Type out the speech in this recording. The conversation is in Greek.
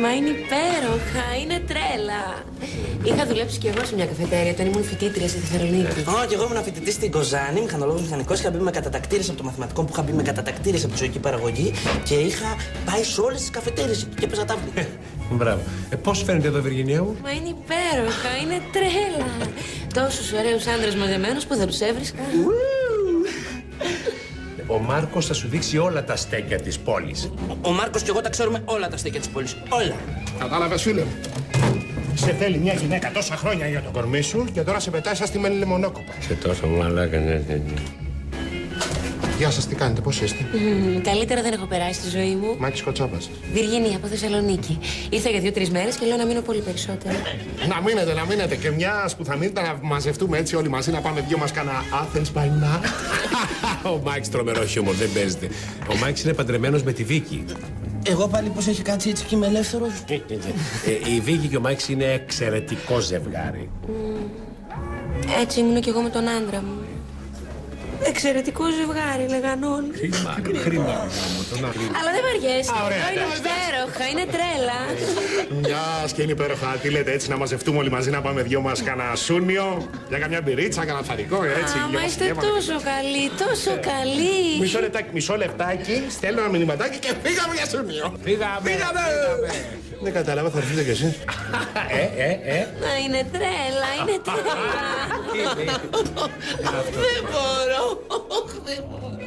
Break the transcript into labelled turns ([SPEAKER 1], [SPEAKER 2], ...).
[SPEAKER 1] Μα είναι υπέροχα, είναι τρέλα. Είχα δουλέψει κι εγώ σε μια καφετέρια όταν ήμουν φοιτήτρια στη Θεσσαλονίκη.
[SPEAKER 2] Κι εγώ ήμουν φοιτητής στην Κοζάνη, μηχανολόγος μηχανικός. Είχα μπει με κατατακτήρες από το μαθηματικό που είχα μπει με κατατακτήρες από τη ζωική παραγωγή και είχα πάει σε όλες τις καφετέρειες και έπαιζα τάβλη.
[SPEAKER 3] Μπράβο. Πώς φαίνεται εδώ, Βυργινία μου?
[SPEAKER 1] Μα είναι υπέροχα, είναι τρέλα. Τόσους ωραίους άντρες μαζεμένους που δεν τους έβρισκα.
[SPEAKER 3] Ο Μάρκος θα σου δείξει όλα τα στέκια της πόλης.
[SPEAKER 2] Ο Μάρκος και εγώ τα ξέρουμε όλα τα στέκια της πόλης. Όλα.
[SPEAKER 4] Κατάλαβες, φίλε μου. Σε θέλει μια γυναίκα τόσα χρόνια για το κορμί σου και τώρα σε πετάει σαν στημένη λεμονόκοπα.
[SPEAKER 3] Σε τόσο μαλάκα, ναι.
[SPEAKER 4] Γεια σας, τι κάνετε, πώς είστε?
[SPEAKER 1] Καλύτερα δεν έχω περάσει στη ζωή μου.
[SPEAKER 4] Μάκης Κοτσάπας.
[SPEAKER 1] Βιργίνια από Θεσσαλονίκη. Ήρθα για 2-3 μέρες και λέω να μείνω πολύ περισσότερο.
[SPEAKER 4] Να μείνετε. Και μιας που θα μείνετε να μαζευτούμε έτσι όλοι μαζί να πάμε δυο μας κάνα Athens by night.
[SPEAKER 3] Ο Μάκης τρομερό χιούμορ, δεν παίζεται. Ο Μάκης είναι παντρεμένος με τη Βίκη.
[SPEAKER 2] Εγώ πάλι πώς έχει κάτσει έτσι και είμαι ελεύθερος.
[SPEAKER 3] Η Βίκη και ο Μάκης είναι εξαιρετικό ζευγάρι.
[SPEAKER 1] Έτσι ήμουν κι εγώ με τον άντρα μου. Εξαιρετικό ζευγάρι, λέγαν όλοι.
[SPEAKER 3] Κρίμα.
[SPEAKER 1] Αλλά δεν βαριέσαι. Είναι υπέροχα, είναι τρέλα.
[SPEAKER 4] Μιας και είναι υπέροχα. Τι λέτε έτσι να μαζευτούμε όλοι μαζί να πάμε δυο μας κάνα σούνιο για καμιά μπυρίτσα, κάνα φαρικό, έτσι.
[SPEAKER 1] Μα είστε τόσο καλοί, τόσο καλοί.
[SPEAKER 4] Μισό λεπτάκι, στέλνω ένα μηνυματάκι και φύγαμε για σούνιο.
[SPEAKER 3] Φύγαμε.
[SPEAKER 4] Δεν κατάλαβα, θα έρθετε κι εσείς.
[SPEAKER 1] Μα είναι τρέλα, είναι τρέλα. Δεν μπορώ. Δεν μπορώ.